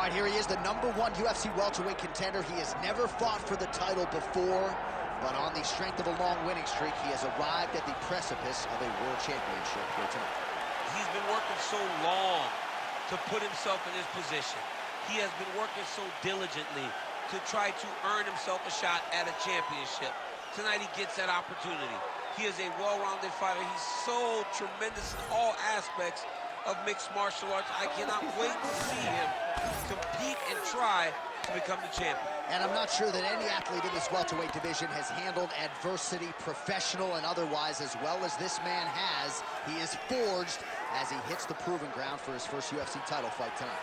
All right, here he is, the #1 UFC welterweight contender. He has never fought for the title before, but on the strength of a long winning streak, he has arrived at the precipice of a world championship here tonight. He's been working so long to put himself in this position. He has been working so diligently to try to earn himself a shot at a championship. Tonight he gets that opportunity. He is a well-rounded fighter. He's so tremendous in all aspects of mixed martial arts. I cannot wait to see him compete and try to become the champion. And I'm not sure that any athlete in this welterweight division has handled adversity, professional and otherwise, as well as this man has. He is forged as he hits the proving ground for his first UFC title fight tonight.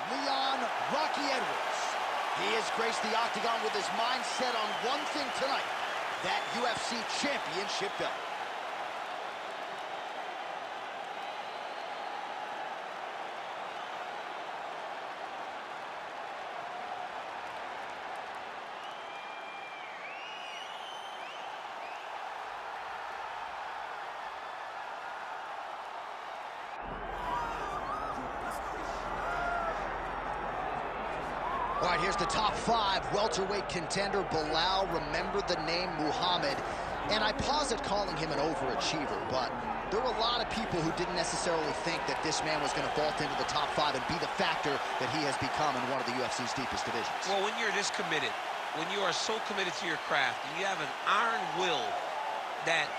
Leon Rocky Edwards. He has graced the octagon with his mind set on one thing tonight, that UFC championship belt. All right, here's the top 5 welterweight contender, Belal. Remember the name Muhammad. And I pause at calling him an overachiever, but there were a lot of people who didn't necessarily think that this man was going to vault into the top 5 and be the factor that he has become in one of the UFC's deepest divisions. Well, when you're this committed, when you are so committed to your craft, and you have an iron will that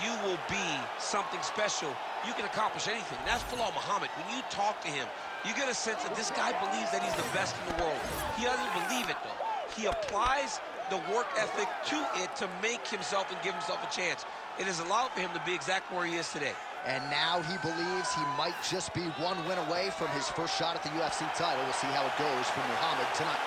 you will be something special, you can accomplish anything. That's Belal Muhammad. When you talk to him, you get a sense that this guy believes that he's the best in the world. He doesn't believe it, though. He applies the work ethic to it to make himself and give himself a chance. It has allowed for him to be exactly where he is today. And now he believes he might just be one win away from his first shot at the UFC title. We'll see how it goes for Muhammad tonight.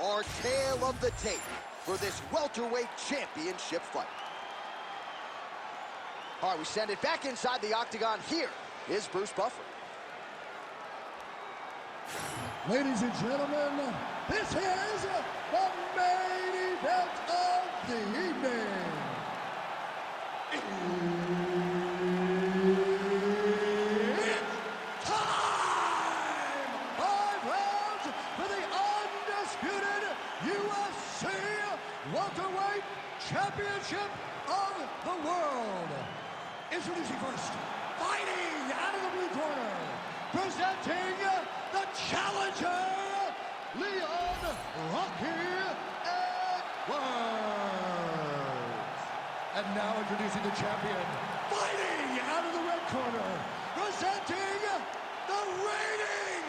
Our tale of the tape for this welterweight championship fight. All right, we send it back inside the octagon. Here is Bruce Buffer. Ladies and gentlemen, this is the main event of the evening. It's time! 5 rounds for the undisputed UFC welterweight championship of the world. Introducing first, fighting out of the blue corner, presenting the challenger, Leon Rocky Edwards. And now introducing the champion, fighting out of the red corner, presenting the reigning,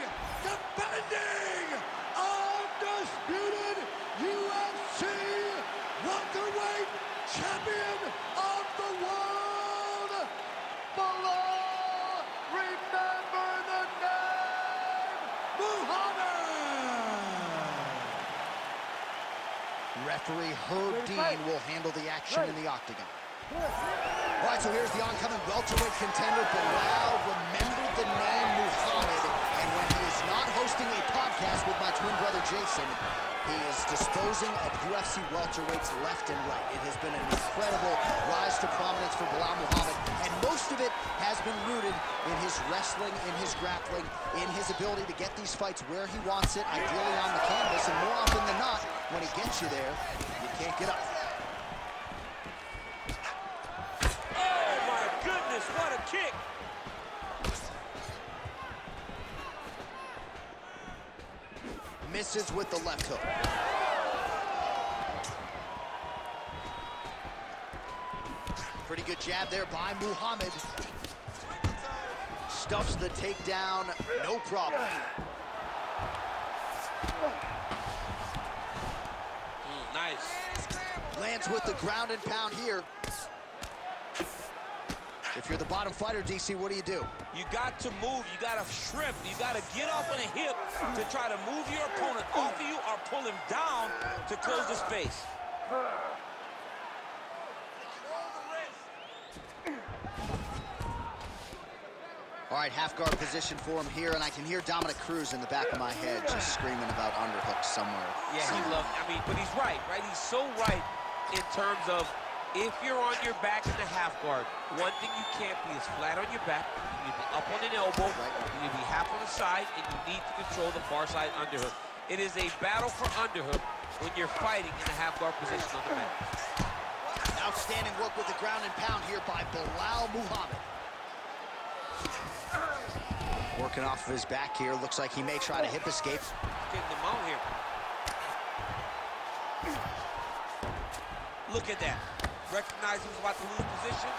defending, undisputed UFC welterweight champion of the world, Belal. Remember the name, Muhammad. Referee Herb Dean will handle the action in the octagon. All right, so here's the oncoming welterweight contender, Belal. Remember the name Muhammad. And when he is not hosting a podcast with my twin brother Jason, he is disposing of UFC welterweights left and right. It has been an incredible rise to prominence for Belal Muhammad, and most of it has been rooted in his wrestling, in his grappling, in his ability to get these fights where he wants it, ideally on the canvas, and more often than not, when he gets you there, you can't get up. Oh, my goodness, what a kick! Misses with the left hook. Pretty good jab there by Muhammad. Stuffs the takedown, no problem. Nice. Lands with the ground and pound here. If you're the bottom fighter, DC, what do you do? You got to move, you got to shrimp, you got to get up on a hip to try to move your opponent off of you or pull him down to close the space. All right, half guard position for him here, and I can hear Dominic Cruz in the back of my head just screaming about underhooks somewhere. Yeah, he loves, I mean, but he's right? He's so right in terms of if you're on your back in the half guard, one thing you can't be is flat on your back. You need to be up on an elbow, you need to be half on the side, and you need to control the far side underhook. It is a battle for underhook when you're fighting in a half guard position on the mat. Outstanding work with the ground and pound here by BELAL Muhammad. Working off of his back here. Looks like he may try to hip escape. Getting them out here. Look at that. Recognize he's about to lose position.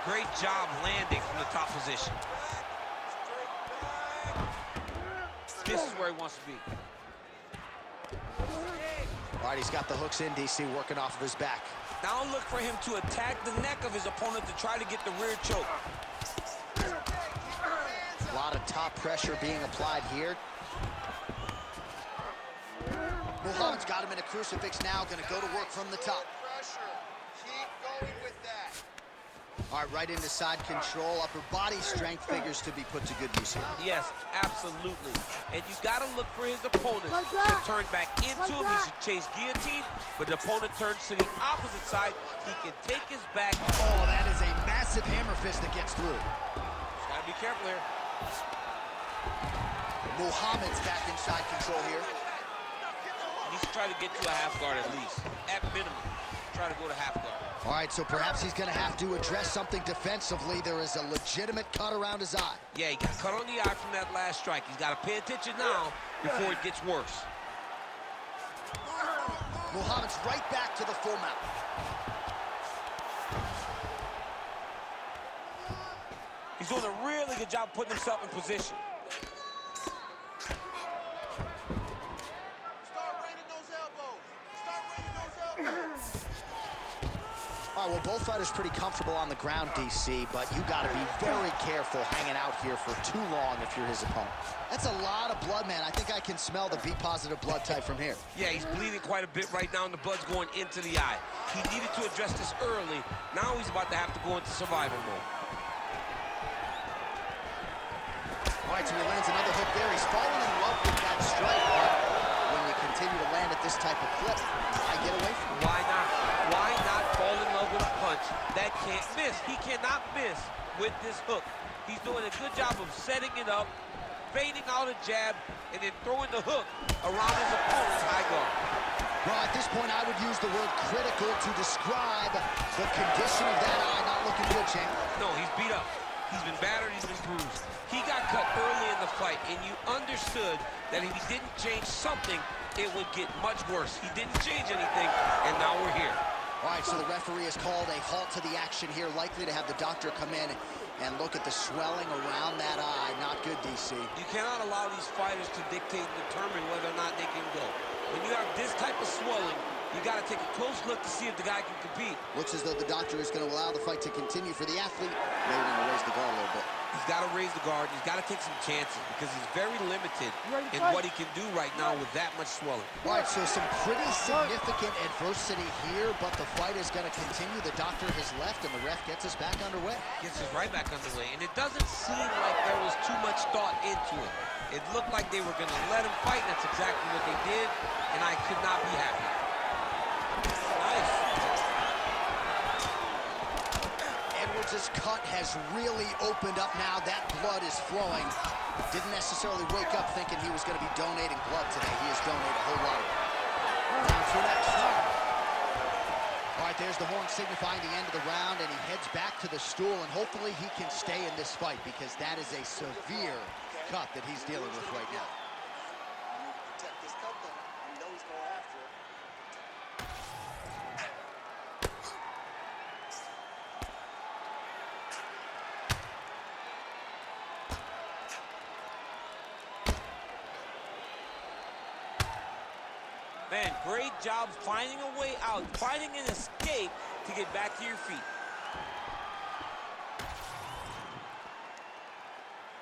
Great job landing from the top position. This is where he wants to be. All right, he's got the hooks in, DC, working off of his back. Now look for him to attack the neck of his opponent to try to get the rear choke. A lot of top pressure being applied here. Muhammad's got him in a crucifix now, gonna go to work from the top. Keep going with that. All right, right into side control. Upper body strength figures to be put to good use here. Yes, absolutely. And you gotta look for his opponent to turn back into him. He should chase guillotine, but the opponent turns to the opposite side. He can take his back. Oh, that is a massive hammer fist that gets through. Just gotta be careful here. Muhammad's back inside control here. He needs to try to get to a half guard at least. At minimum, try to go to half guard. All right, so perhaps he's going to have to address something defensively. There is a legitimate cut around his eye. Yeah, he got cut on the eye from that last strike. He's got to pay attention now before it gets worse. Muhammad's right back to the full mount. He's doing a really good job putting himself in position. All right, well, both fighters pretty comfortable on the ground, DC, but you got to be very careful hanging out here for too long if you're his opponent. That's a lot of blood, man. I think I can smell the B-positive blood type from here. Yeah, he's bleeding quite a bit right now, and the blood's going into the eye. He needed to address this early. Now he's about to have to go into survival mode. All right, so he lands another hook there. He's falling in love with that strike, but when you continue to land at this type of clip, I get away from it. Why not? Why not fall in love with a punch that can't miss? He cannot miss with this hook. He's doing a good job of setting it up, fading out a jab, and then throwing the hook around his opponent's high guard. Well, at this point, I would use the word critical to describe the condition of that eye. Not looking good, champ. No, he's beat up. He's been battered, he's been bruised. He got cut early in the fight, and you understood that if he didn't change something, it would get much worse. He didn't change anything, and now we're here. All right, so the referee has called a halt to the action here, likely to have the doctor come in and look at the swelling around that eye. Not good, DC. You cannot allow these fighters to dictate and determine whether or not they can go. When you have this type of swelling, you got to take a close look to see if the guy can compete. Looks as though the doctor is going to allow the fight to continue for the athlete. Maybe going to raise the guard a little bit. He's got to raise the guard. He's got to take some chances because he's very limited in what he can do right now with that much swelling. All right, so some pretty significant adversity here, but the fight is going to continue. The doctor has left, and the ref gets us back underway. Gets us right back underway, and it doesn't seem like there was too much thought into it. It looked like they were going to let him fight, and that's exactly what they did, and I could not be happy. Nice. Edwards' cut has really opened up now. That blood is flowing. Didn't necessarily wake up thinking he was going to be donating blood today. He has donated a whole lot of it. Time for next round. All right, there's the horn signifying the end of the round, and he heads back to the stool, and hopefully he can stay in this fight because that is a severe cut that he's dealing with right now. Protect this cut, though. You know he's going after it. Man, great job finding a way out, finding an escape to get back to your feet.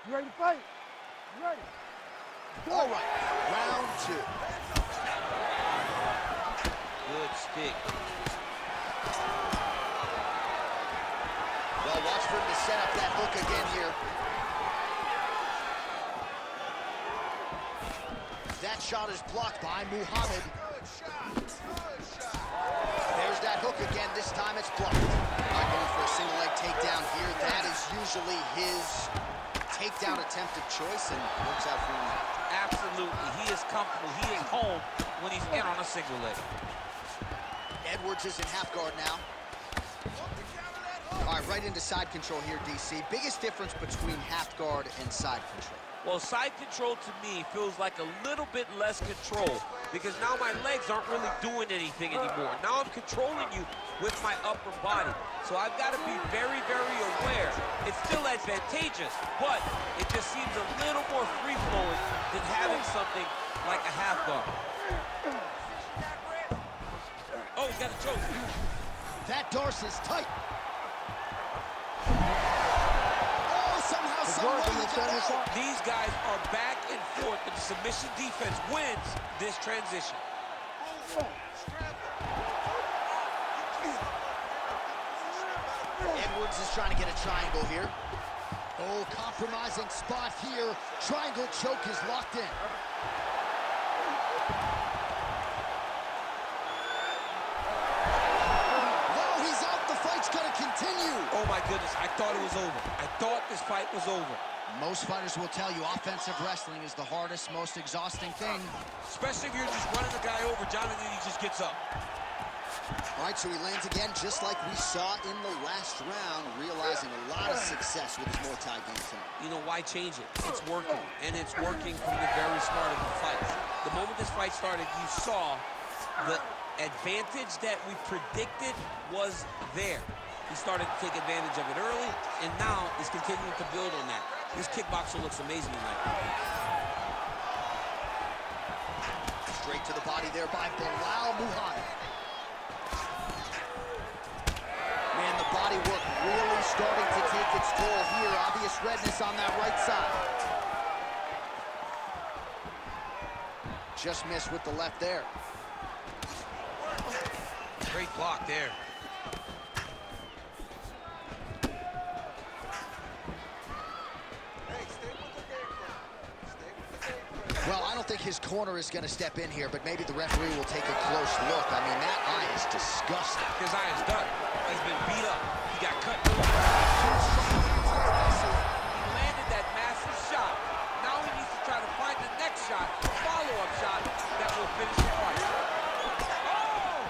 You ready to fight? You ready? All right, round two. Good stick. Well, watch for him to set up that hook again here. That shot is blocked by Muhammad. There's that hook again. This time it's blocked. Going for a single leg takedown here. That is usually his takedown attempt of choice, and works out for him. Absolutely. He is comfortable. He is home when he's in on a single leg. Edwards is in half guard now. All right, right into side control here, DC. Biggest difference between half guard and side control? Well, side control to me feels like a little bit less control because now my legs aren't really doing anything anymore. Now I'm controlling you with my upper body. So I've got to be very, very aware. It's still advantageous, but it just seems a little more free-flowing than having something like a half guard. Oh, he's got a choke. That Darce is tight. These guys are back and forth, but the submission defense wins this transition. Edwards is trying to get a triangle here. Oh, compromising spot here. Triangle choke is locked in. Oh, he's out. The fight's going to continue. Oh, my goodness. I thought it was over. I thought this fight was over. Most fighters will tell you offensive wrestling is the hardest, most exhausting thing. Especially if you're just running the guy over, Jonathan, he just gets up. All right, so he lands again, just like we saw in the last round, realizing a lot of success with his Muay Thai game tonight. You know, why change it? It's working, and it's working from the very start of the fight. The moment this fight started, you saw the advantage that we predicted was there. He started to take advantage of it early, and now is continuing to build on that. This kickboxer looks amazing tonight. Straight to the body there by BELAL Muhammad. Man, the body work really starting to take its toll here. Obvious redness on that right side. Just missed with the left there. Great block there. Well, I don't think his corner is going to step in here, but maybe the referee will take a close look. I mean, that eye is disgusting. His eye is done. He's been beat up. He got cut. He landed that massive shot. Now he needs to try to find the next shot, a follow-up shot that will finish the fight. Oh!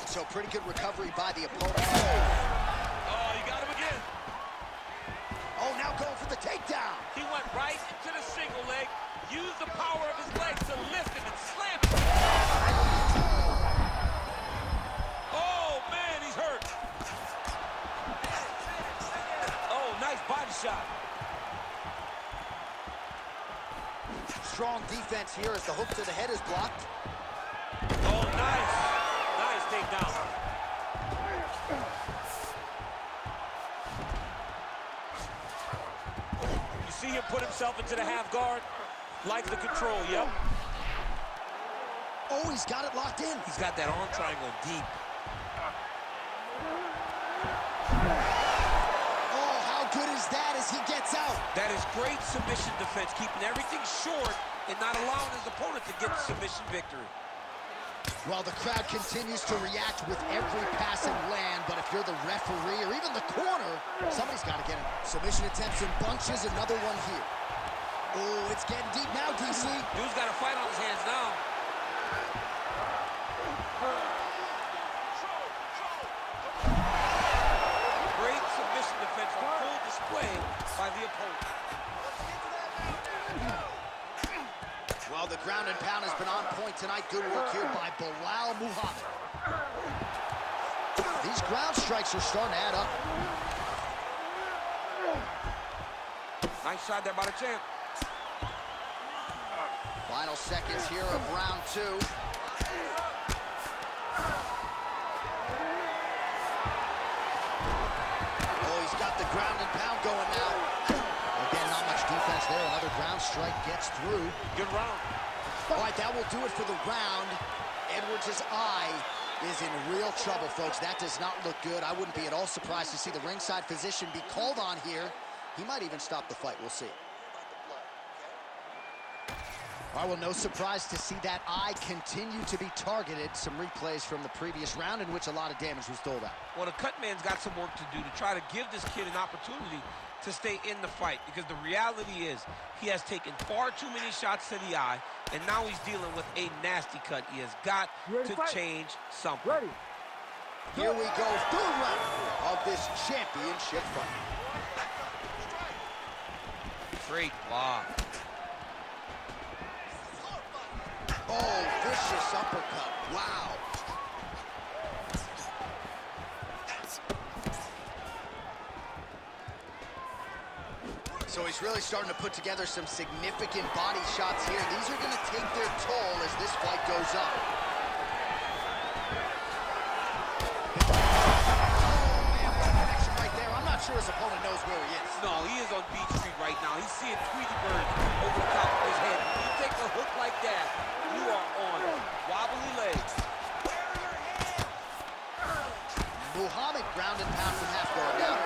So pretty good recovery by the opponent. Oh, you got him again. Oh, now going for the takedown. He went right into the single leg, used the power of his legs to lift him and slam him. Oh, man, he's hurt. Oh, nice body shot. Strong defense here as the hook to the head is blocked. Oh, nice. Nice takedown. See him put himself into the half guard, like the control, yep. Oh, he's got it locked in. He's got that arm triangle deep. Oh, how good is that as he gets out? That is great submission defense, keeping everything short and not allowing his opponent to get the submission victory. Well, the crowd continues to react with every pass and land, but if you're the referee or even the corner, somebody's got to get him. Submission attempts in bunches, another one here. Oh, it's getting deep now, DC. Dude's got a fight on his hands now. Great submission defense on full display by the opponent. Well, the ground and pound has been on point tonight. Good work here by BELAL Muhammad. These ground strikes are starting to add up. Nice shot there by the champ. Final seconds here of round two. Oh, he's got the ground and pound going now. Again, not much defense there. Another ground strike gets through. Good round. All right, that will do it for the round. Edwards' eye is in real trouble, folks. That does not look good. I wouldn't be at all surprised to see the ringside physician be called on here. He might even stop the fight. We'll see. All right, well, no surprise to see that eye continue to be targeted. Some replays from the previous round in which a lot of damage was doled out. Well, the cut man's got some work to do to try to give this kid an opportunity to stay in the fight, because the reality is he has taken far too many shots to the eye, and now he's dealing with a nasty cut. He has got to change something. Ready. Here we go, third round of this championship fight. Great block. Oh, vicious uppercut. Wow. So he's really starting to put together some significant body shots here. These are going to take their toll as this fight goes on. Oh, man, what a connection right there. I'm not sure his opponent knows where he is. No, he is on Beach Street right now. He's seeing Tweety Bird over the top of his head. When you take a hook like that, you are on wobbly legs. Muhammad ground and pound from half guard now.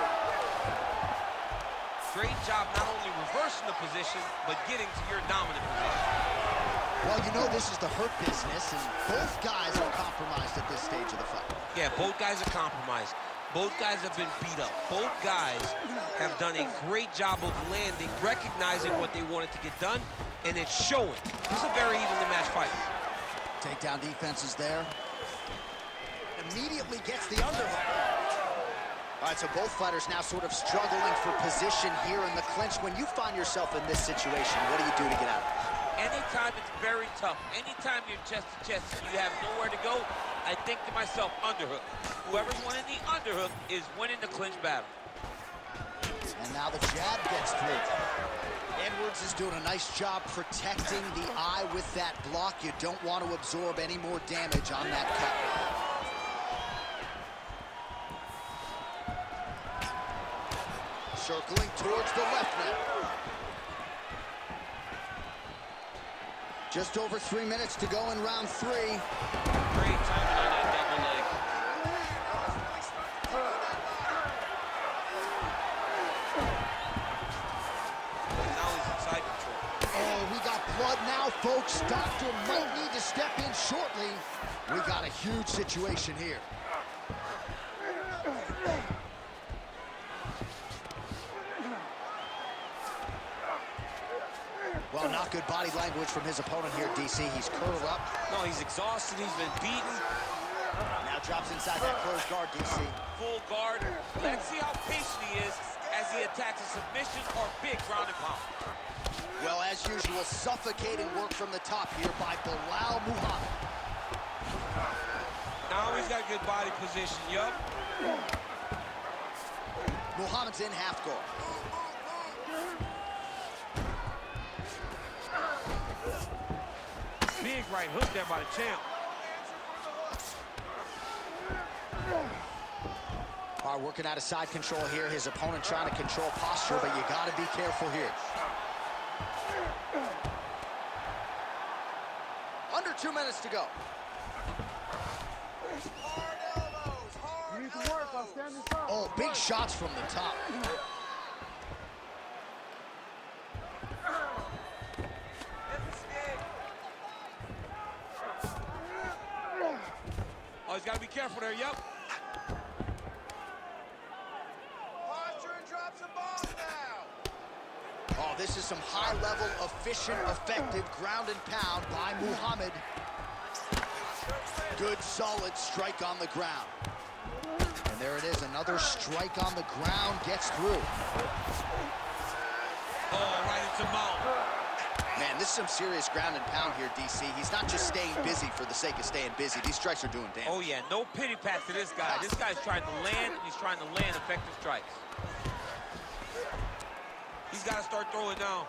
Great job not only reversing the position, but getting to your dominant position. Well, you know this is the hurt business, and both guys are compromised at this stage of the fight. Yeah, both guys are compromised. Both guys have been beat up. Both guys have done a great job of landing, recognizing what they wanted to get done, and it's showing. This is a very evenly matched fight. Takedown defense is there. Immediately gets the underhook. All right, so both fighters now sort of struggling for position here in the clinch. When you find yourself in this situation, what do you do to get out of it? Anytime it's very tough, anytime you're chest to chest and you have nowhere to go, I think to myself, underhook. Whoever's winning the underhook is winning the clinch battle. And now the jab gets through. Edwards is doing a nice job protecting the eye with that block. You don't want to absorb any more damage on that cut. Circling towards the left now. Just over 3 minutes to go in round 3. Great timing on that double leg. Now he's in side control. Oh, we got blood now, folks. Doctor might need to step in shortly. We got a huge situation here. Well, not good body language from his opponent here, DC. He's curled up. No, he's exhausted. He's been beaten. Now drops inside that closed guard, DC. Full guard. Let's see how patient he is as he attacks a submission or big ground and pound. Well, as usual, suffocating work from the top here by BELAL Muhammad. Now he's got good body position, yup. Muhammad's in half guard. Big right hook there by the champ. All right, working out of side control here. His opponent trying to control posture, but you got to be careful here. Under 2 minutes to go. You need to work on standing firm. Oh, big shots from the top. Oh, he's got to be careful there, yup. Posture and drop some balls now. Oh, this is some high-level, efficient, effective ground and pound by Muhammad. Good, solid strike on the ground. And there it is, another strike on the ground, gets through. Oh, right into mouth. Man, this is some serious ground and pound here, DC. He's not just staying busy for the sake of staying busy. These strikes are doing damage. Oh, yeah, no pity pat to this guy. This guy's trying to land, and he's trying to land effective strikes. He's got to start throwing now.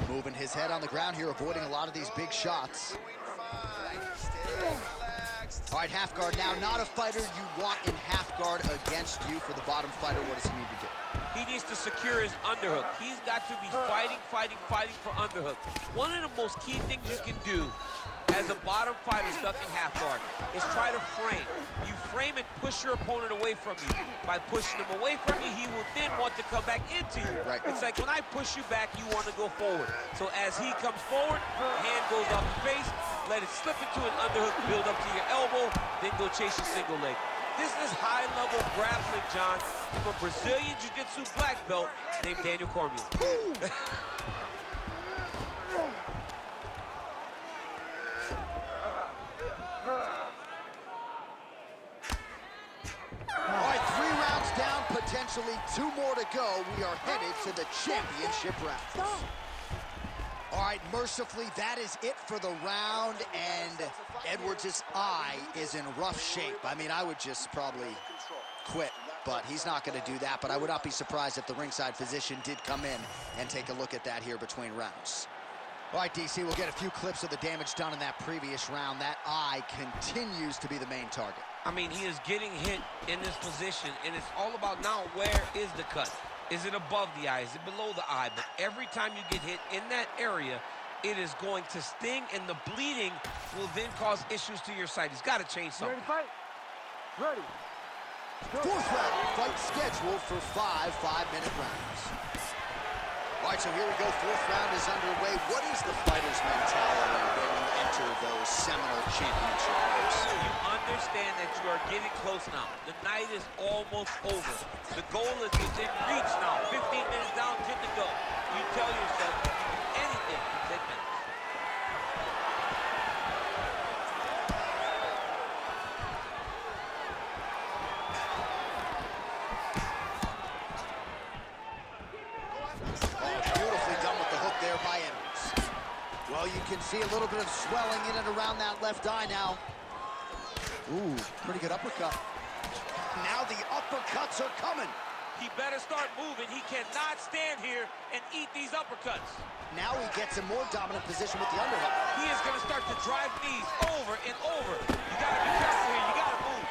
Moving his head on the ground here, avoiding a lot of these big shots. All right, half guard now. Not a fighter you want in half guard against you. For the bottom fighter, what does he need to do? He needs to secure his underhook. He's got to be fighting for underhook. One of the most key things you can do as a bottom fighter stuck in half guard is try to frame. You frame and push your opponent away from you. By pushing him away from you, he will then want to come back into you. Right. It's like when I push you back, you want to go forward. So as he comes forward, hand goes off the face, let it slip into an underhook, build up to your elbow, then go chase your single leg. This is high-level grappling, John, from a Brazilian Jiu-Jitsu black belt named Daniel Cormier. All right, 3 rounds down, potentially 2 more to go. We are headed to the championship rounds. All right, mercifully, that is it for the round, and Edwards' eye is in rough shape. I mean, I would just probably quit, but he's not going to do that. But I would not be surprised if the ringside physician did come in and take a look at that here between rounds. All right, DC, we'll get a few clips of the damage done in that previous round. That eye continues to be the main target. I mean, he is getting hit in this position, and it's all about now, where is the cut? Is it above the eye? Is it below the eye? But every time you get hit in that area, it is going to sting, and the bleeding will then cause issues to your side. He's got to change something. Ready to fight? Ready. 4th round, fight scheduled for 5 5-minute rounds. All right, so here we go. 4th round is underway. What is the fighter's mentality when you enter those seminal championship rounds? You understand that you are getting close now. The night is almost over. The goal is within reach now. 15 minutes down, 10 to go. You tell yourself you can do anything in 10 minutes. Well, you can see a little bit of swelling in and around that left eye now. Ooh, pretty good uppercut. Now the uppercuts are coming. He better start moving. He cannot stand here and eat these uppercuts. Now he gets a more dominant position with the underhook. He is going to start to drive knees over and over. You got to be careful here. You got to move.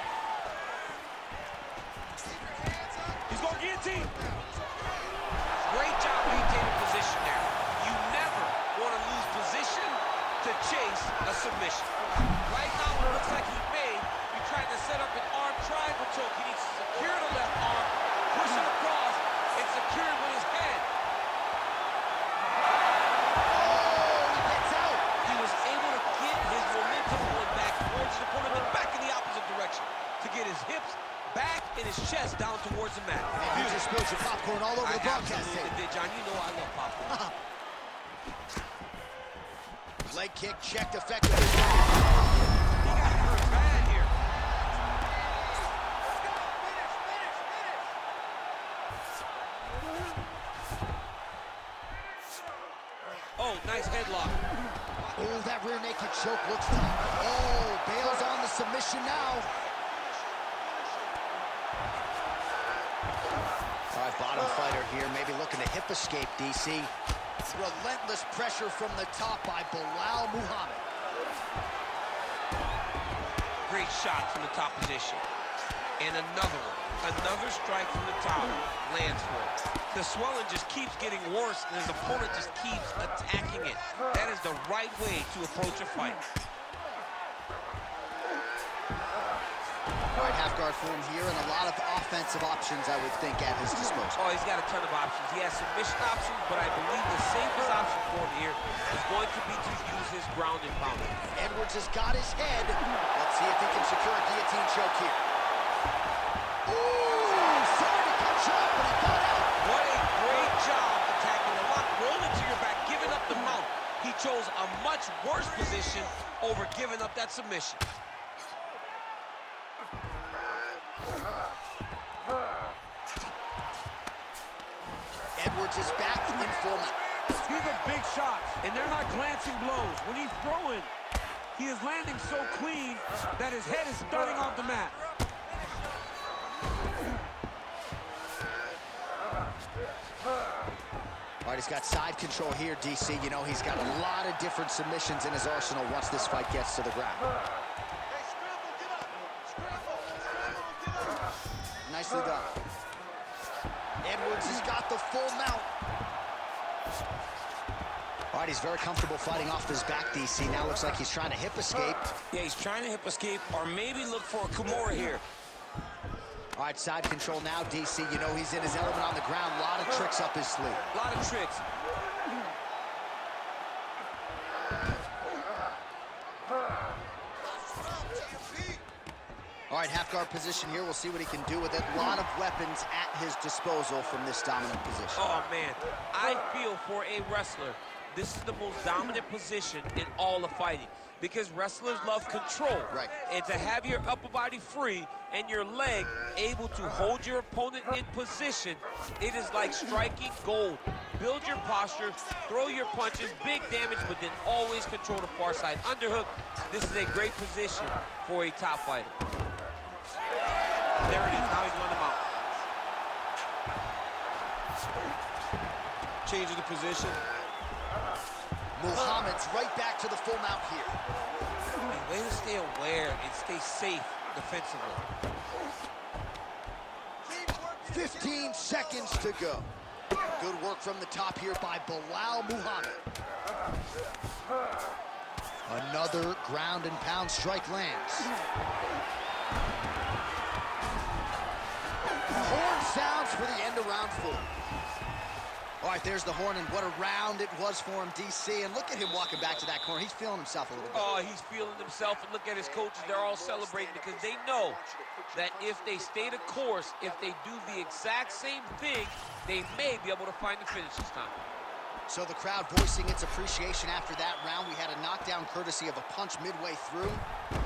He's going to guillotine. Great job maintaining position there. You never want to lose position to chase a submission. Right now, it looks like he may be trying to set up an arm triangle choke. He needs to secure the left arm, push it across, and secure it with his head. Oh, he gets out. He was able to get his momentum going back towards his opponent and back in the opposite direction to get his hips back and his chest down towards the mat. And you just spilled your popcorn all over the broadcast tape. Did, John. You know I love popcorn. Leg kick checked effectively. He got hurt bad here. Oh, nice headlock. Oh, that rear naked choke looks tough. Oh, Bale's on the submission now. All right, bottom fighter here, maybe looking to hip escape, DC. Relentless pressure from the top by BELAL Muhammad. Great shot from the top position. And another one. Another strike from the top. Lands for it. The swelling just keeps getting worse, and his opponent just keeps attacking it. That is the right way to approach a fight. All right, half guard for him here, and a lot of offensive options, I would think, at his disposal. Oh, he's got a ton of options. He has submission options, but I believe the safest option for him here is going to be to use his ground and pound. Edwards has got his head. Let's see if he can secure a guillotine choke here. Ooh, sorry to cut you off, but he got out. What a great job attacking the lock, rolling to your back, giving up the mount. He chose a much worse position over giving up that submission. Edwards is back in full mount. These are big shots, and they're not glancing blows. When he's throwing, he is landing so clean that his head is starting off the mat. All right, he's got side control here, DC. You know, he's got a lot of different submissions in his arsenal once this fight gets to the ground. Hey, scramble, get up. Scramble, get up. Nicely done. Edwards has got the full mount. All right, he's very comfortable fighting off his back, DC. Now looks like he's trying to hip escape. Yeah, he's trying to hip escape or maybe look for a Kimura here. All right, side control now, DC. You know he's in his element on the ground. A lot of tricks up his sleeve. A lot of tricks. All right, half guard position here. We'll see what he can do with it. A lot of weapons at his disposal from this dominant position. Oh, man. I feel for a wrestler, this is the most dominant position in all of fighting because wrestlers love control. Right. And to have your upper body free and your leg able to hold your opponent in position, it is like striking gold. Build your posture, throw your punches, big damage, but then always control the far side. Underhook, this is a great position for a top fighter. There it is, now he's won him out. Changing the position. Muhammad's right back to the full mount here. And way to stay aware and stay safe defensively. 15 seconds to go. Good work from the top here by BELAL Muhammad. Another ground and pound strike lands. Horn sounds for the end of round 4. All right, there's the horn, and what a round it was for him, DC. And look at him walking back to that corner. He's feeling himself a little bit. Oh, he's feeling himself, and look at his coaches. They're all celebrating because they know that if they stay the course, if they do the exact same thing, they may be able to find the finish this time. So the crowd voicing its appreciation after that round. We had a knockdown courtesy of a punch midway through.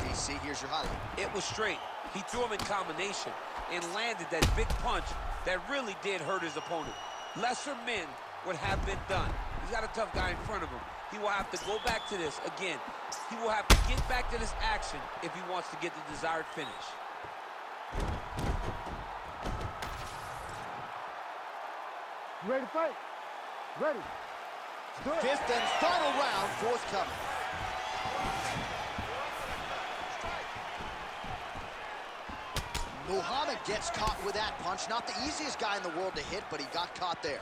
DC, here's your highlight. It was straight. He threw him in combination and landed that big punch that really did hurt his opponent. Lesser men would have been done. He's got a tough guy in front of him. He will have to go back to this again. He will have to get back to this action if he wants to get the desired finish. You ready to fight? Ready. Let's do it. Fifth and final round forthcoming. Muhammad gets caught with that punch. Not the easiest guy in the world to hit, but he got caught there.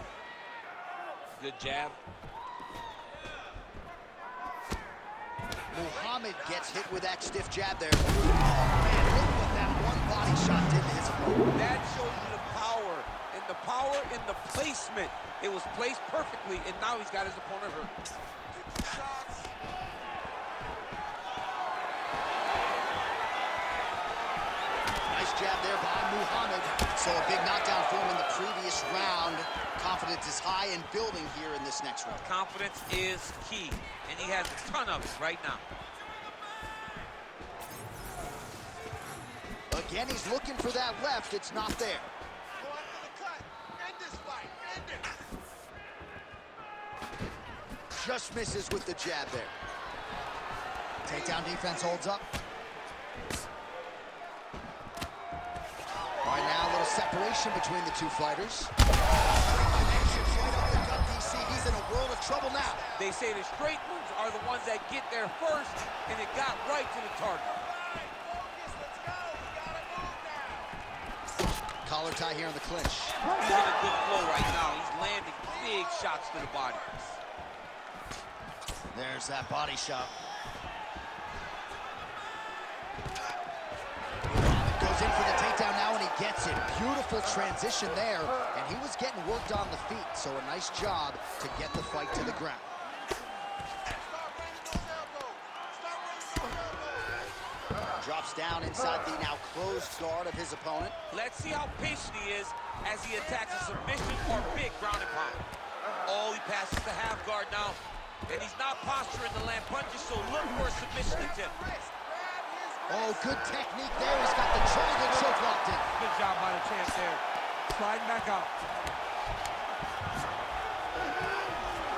Good jab. Muhammad gets hit with that stiff jab there. Oh, man, look what that one body shot did to his opponent. That shows you the power in the placement. It was placed perfectly, and now he's got his opponent hurt. Nice jab there by Muhammad. So a big knockdown for him in the previous round. Confidence is high and building here in this next round. Confidence is key, and he has a ton of it right now. Again, he's looking for that left. It's not there. Go after the cut. End this fight. End it. Just misses with the jab there. Takedown defense holds up. All right, now a little separation between the two fighters. Connections right up the gut, DC. He's in a world of trouble now. They say the straight moves are the ones that get there first, and it got right to the target. Collar tie here in the clinch. He's in a good flow right now. He's landing big shots to the body. There's that body shot. Goes in for the takedown now, and he gets it. Beautiful transition there, and he was getting worked on the feet, so a nice job to get the fight to the ground. Drops down inside the now closed guard of his opponent. Let's see how patient he is as he attacks a submission or big ground and pound. Oh, he passes the half guard now, and he's not posturing to land punches, so look for a submission attempt. Oh, good technique there. He's got the shoulder choke locked in. Good job by the champ there. Sliding back out.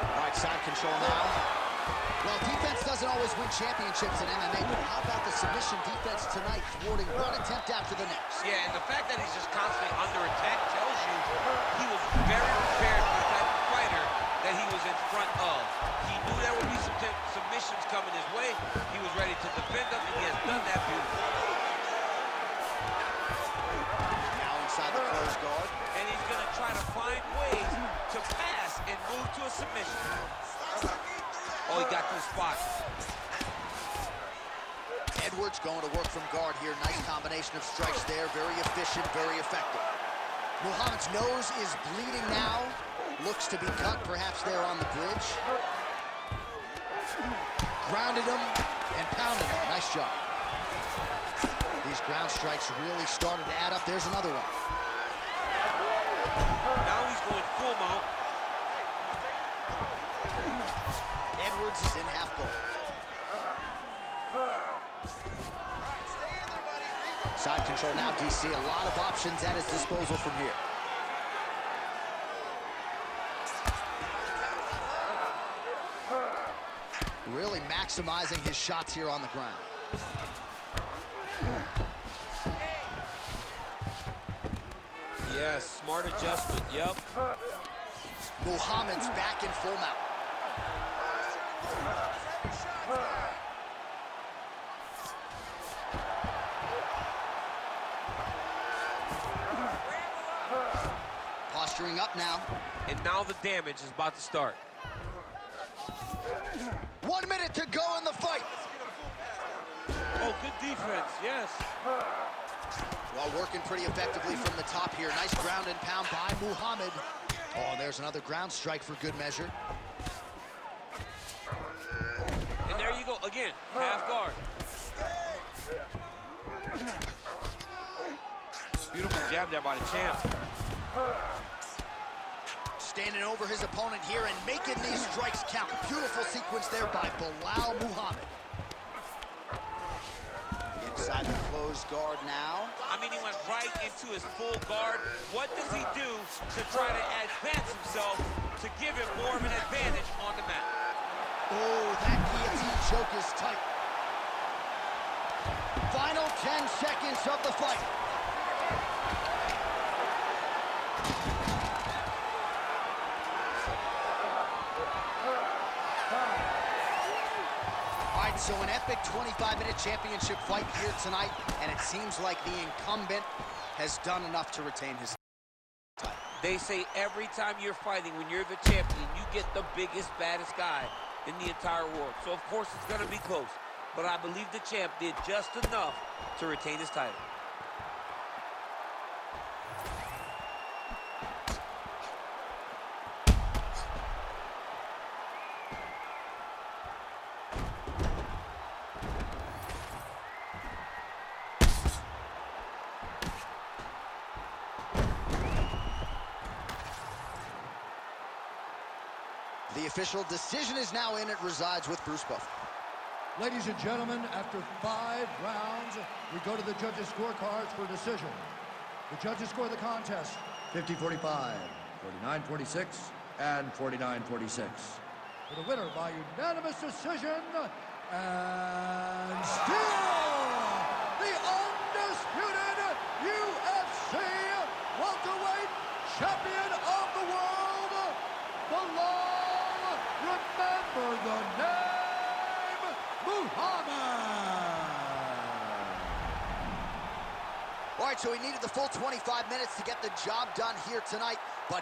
All right, side control now. Well, defense doesn't always win championships in MMA, but how about the submission defense tonight, thwarting one attempt after the next? Yeah, and the fact that he's just constantly under attack tells you he was very prepared for the type of fighter that he was in front of. He knew there would be some submissions coming his way. He was ready to defend them, and he has done that beautifully. Now inside the closed guard. And he's going to try to find ways to pass and move to a submission. Edwards going to work from guard here. Nice combination of strikes there. Very efficient, very effective. Muhammad's nose is bleeding now. Looks to be cut, perhaps there on the bridge. Grounded him and pounded him. Nice job. These ground strikes really started to add up. There's another one. Now he's going full mount. Edwards is in half guard. Side control now, DC. A lot of options at his disposal from here. Really maximizing his shots here on the ground. Yes, smart adjustment, yep. Muhammad's back in full mount. Posturing up now. And now the damage is about to start. 1 minute to go in the fight. Oh, good defense, yes. Well, working pretty effectively from the top here. Nice ground and pound by Muhammad. Oh, there's another ground strike for good measure. And there you go, again, half guard. Beautiful jab there by the champ. Standing over his opponent here and making these strikes count. Beautiful sequence there by BELAL Muhammad. Inside the closed guard now. I mean, he went right into his full guard. What does he do to try to advance himself to give him more of an advantage on the mat? Oh, that guillotine choke is tight. Final 10 seconds of the fight. All right, so an epic 25-minute championship fight here tonight, and it seems like the incumbent has done enough to retain his title. They say every time you're fighting, when you're the champion, you get the biggest, baddest guy in the entire world. So, of course, it's going to be close. But I believe the champ did just enough to retain his title. The official decision is now in. It resides with Bruce Buffer. Ladies and gentlemen, after 5 rounds, we go to the judges' scorecards for decision. The judges score the contest 50-45, 49-46, and 49-46. For the winner by unanimous decision, and still the undisputed UFC welterweight champion of the world, BELAL. Remember the name, Muhammad. All right, so he needed the full 25 minutes to get the job done here tonight, but